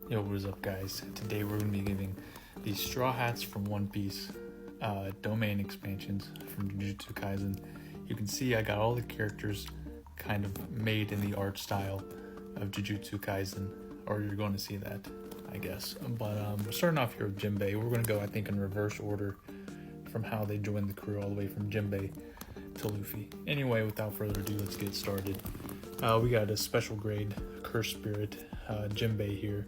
Yo, what is up, guys? Today we're going to be giving these Strawhats from One Piece domain expansions from Jujutsu Kaisen. You can see I got all the characters kind of made in the art style of Jujutsu Kaisen, or you're going to see that, I guess. But we're starting off here with Jinbei. We're going to go, I think, in reverse order from how they joined the crew, all the way from Jinbei to Luffy. Anyway, without further ado, let's get started. We got a special grade Curse Spirit, Jinbei here.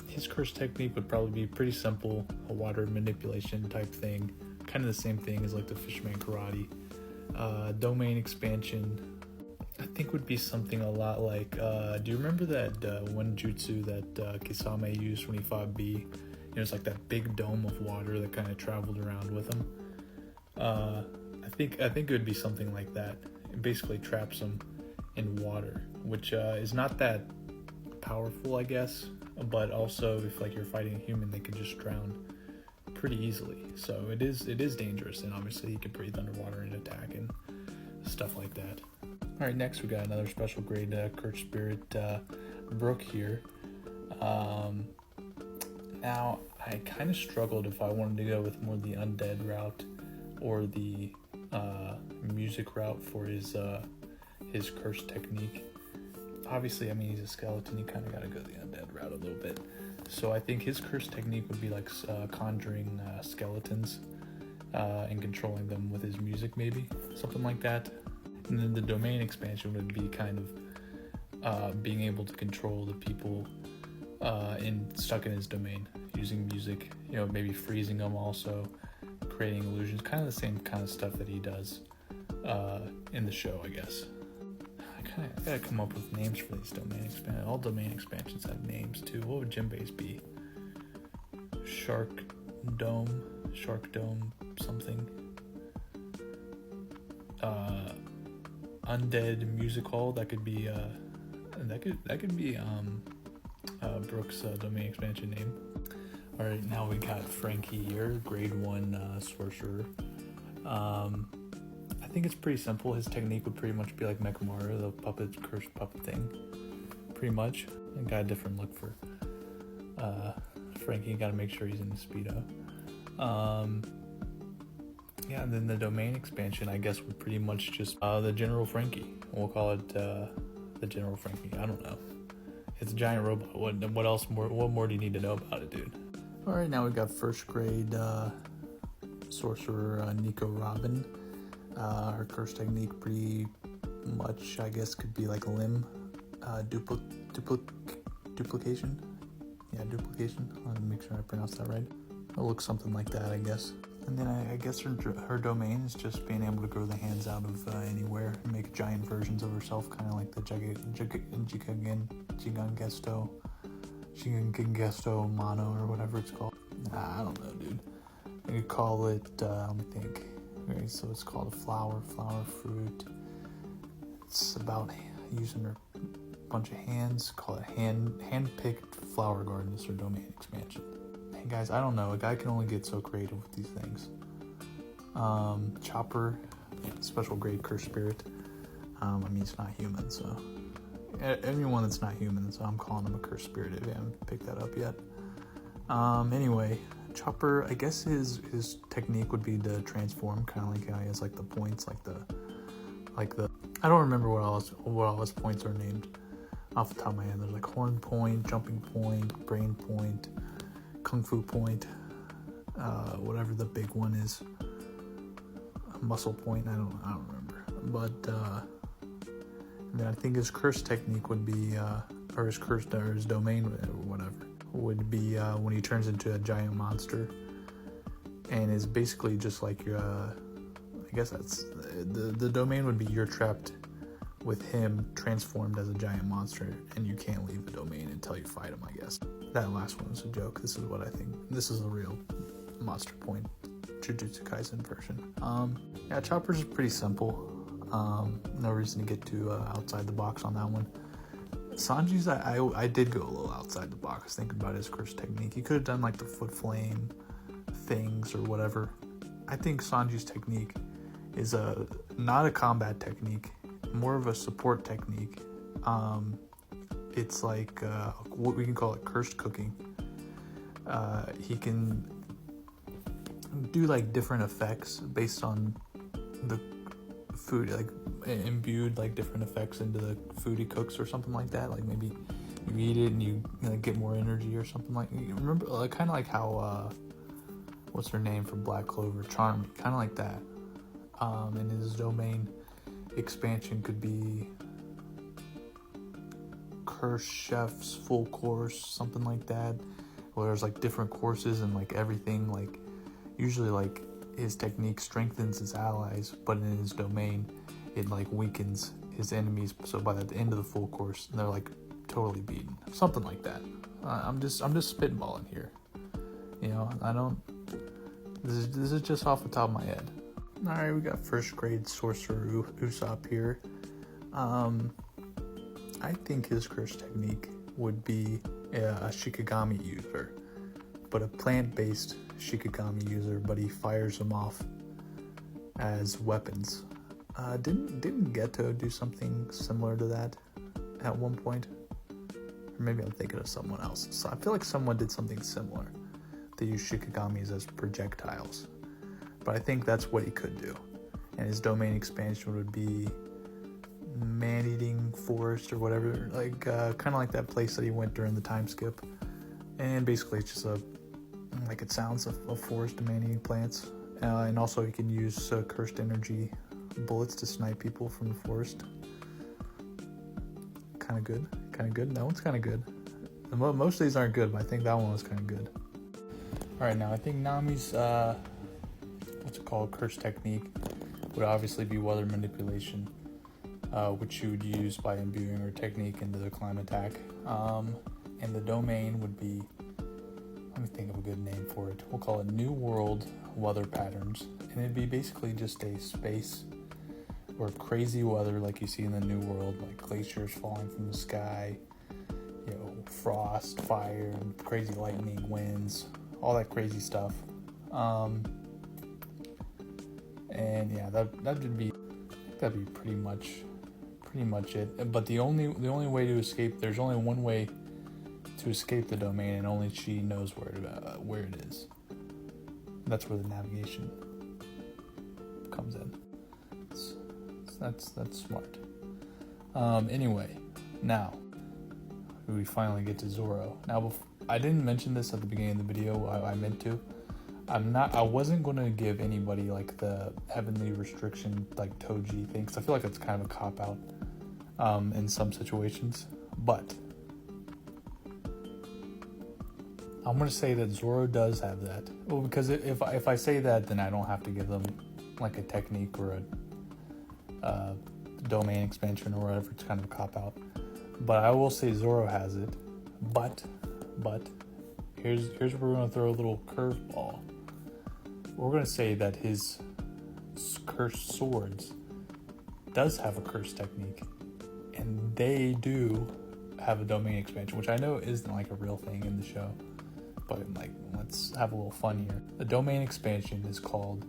His curse technique would probably be pretty simple, a water manipulation type thing, kind of the same thing as like the Fishman Karate. Domain expansion, I think, would be something a lot like, do you remember that one jutsu that Kisame used when he fought B? It was like that big dome of water that kind of traveled around with him. I think it would be something like that. It basically traps him in water, which is not that powerful, I guess, but also if like you're fighting a human, they could just drown pretty easily. So it is dangerous, and obviously he can breathe underwater and attack and stuff like that. All right, next we got another special grade Curse Spirit, Brook here. Now I kind of struggled if I wanted to go with more the undead route or the music route for his curse technique. Obviously, I mean, he's a skeleton, you kind of got to go the undead route a little bit. So I think his curse technique would be like conjuring skeletons and controlling them with his music, maybe, something like that. And then the domain expansion would be kind of being able to control the people stuck in his domain using music, maybe freezing them also, creating illusions, kind of the same kind of stuff that he does in the show, I guess. I gotta come up with names for these domain expansions. All domain expansions have names too. What would Jinbei's be? Shark Dome, something. Undead Music Hall. That could be Brooks' domain expansion name. All right, now we got Frankie here, grade 1 sorcerer. I think it's pretty simple. His technique would pretty much be like Mechamaru, the cursed puppet thing, pretty much. I got a different look for Frankie. Got to make sure he's in the speedo. Yeah, and then the domain expansion, I guess, would pretty much just the General Frankie. We'll call it the General Frankie. I don't know. It's a giant robot. What else? What more do you need to know about it, dude? All right, now we got first grade sorcerer Nico Robin. Her curse technique pretty much, I guess, could be like limb duplication. Yeah, duplication. I want to make sure I pronounce that right. It'll look something like that, I guess. And then I guess her domain is just being able to grow the hands out of anywhere and make giant versions of herself, kind of like the Gigangesto Mono or whatever it's called. I don't know, dude. I could call it, let me think. Okay, so it's called a flower fruit. It's about using her bunch of hands. Call it hand-picked flower garden. Is her domain expansion. Hey guys, I don't know. A guy can only get so creative with these things. Chopper, special grade curse spirit. I mean, it's not human, so anyone that's not human, so I'm calling him a curse spirit if you haven't picked that up yet. Anyway. Chopper, I guess his technique would be to transform, kind of like how he has like the points, like the I don't remember what all his points are named off the top of my head. There's like horn point, jumping point, brain point, kung fu point, whatever the big one is, muscle point. I don't remember, but and then I think his curse technique would be or his domain or whatever would be when he turns into a giant monster and is basically just like your I guess that's the domain would be you're trapped with him transformed as a giant monster and you can't leave the domain until you fight him. I guess that last one was a joke. This is what I think. This is a real monster point Jujutsu Kaisen version. Yeah, Chopper's pretty simple. No reason to get too outside the box on that one. Sanji's, I did go a little outside the box thinking about his curse technique. He could have done like the foot flame things or whatever. I think Sanji's technique is not a combat technique, more of a support technique. it's like what we can call it cursed cooking. He can do like different effects based on the food, like imbued like different effects into the food he cooks or something like that. Like maybe you eat it and you like get more energy or something like. You remember, kind of like how what's her name from Black Clover, Charmy, kind of like that. And his domain expansion could be Cursed Chef's full course, something like that. Where there's like different courses and like everything, like usually like his technique strengthens his allies, but in his domain it like weakens his enemies, so by the end of the full course they're like totally beaten, something like that. I'm just spitballing here, you know. This is just off the top of my head. All right, we got first grade sorcerer Usopp here. I think his curse technique would be a Shikigami user, but a plant-based Shikigami user, but he fires them off as weapons. Didn't Geto do something similar to that at one point? Or maybe I'm thinking of someone else. So I feel like someone did something similar. They use Shikigamis as projectiles. But I think that's what he could do. And his domain expansion would be man-eating forest or whatever, like kind of like that place that he went during the time skip. And basically it's just like it sounds, a forest of man-eating plants. And also he can use cursed energy bullets to snipe people from the forest. Kind of good. That one's kind of good. Most of these aren't good, but I think that one was kind of good. Alright, now I think Nami's what's it called, curse technique would obviously be weather manipulation, which you would use by imbuing her technique into the climb attack. And the domain would be, let me think of a good name for it. We'll call it New World Weather Patterns. And it'd be basically just a space where crazy weather like you see in the New World, like glaciers falling from the sky, you know, frost, fire, and crazy lightning, winds, all that crazy stuff. And yeah, that'd be pretty much it. But the only way to escape, there's only one way to escape the domain, and only she knows where it is. That's where the navigation comes in. That's smart. Anyway, now we finally get to Zoro. Now, I didn't mention this at the beginning of the video. I meant to. I wasn't going to give anybody like the heavenly restriction like Toji thing, because I feel like it's kind of a cop-out in some situations. But I'm going to say that Zoro does have that. Well, because if I say that, then I don't have to give them like a technique or a domain expansion or whatever. It's kind of a cop-out. But I will say Zoro has it. But here's where we're going to throw a little curveball. We're going to say that his cursed swords does have a curse technique, and they do have a domain expansion, which I know isn't like a real thing in the show, but like, let's have a little fun here. The domain expansion is called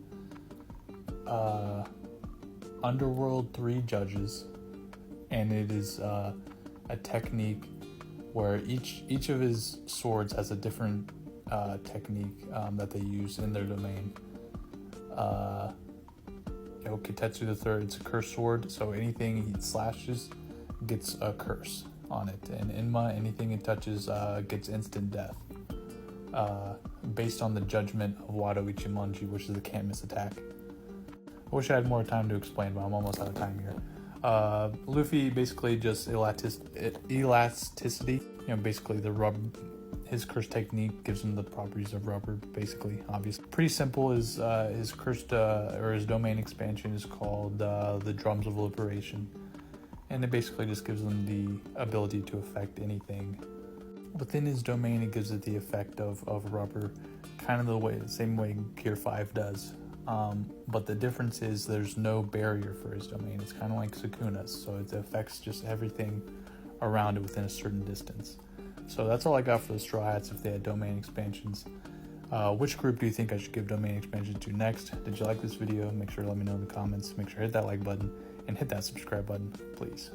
Underworld 3 Judges, and it is a technique where each of his swords has a different technique that they use in their domain. Kitetsu the Third, it's a curse sword, so anything he slashes gets a curse on it. And Inma, anything it touches gets instant death. Based on the judgment of Wado Ichimonji, which is the can't miss attack. I wish I had more time to explain, but I'm almost out of time here. Luffy basically just elasticity. Basically the rubber. His curse technique gives him the properties of rubber, basically, obviously. Pretty simple. His cursed or his domain expansion is called the Drums of Liberation, and it basically just gives him the ability to affect anything within his domain. It gives it the effect of rubber, kind of the same way Gear 5 does. But the difference is there's no barrier for his domain. It's kind of like Sukuna's, so it affects just everything around it within a certain distance. So that's all I got for the Straw Hats if they had domain expansions. Which group do you think I should give domain expansion to next? Did you like this video? Make sure to let me know in the comments. Make sure to hit that like button and hit that subscribe button, please.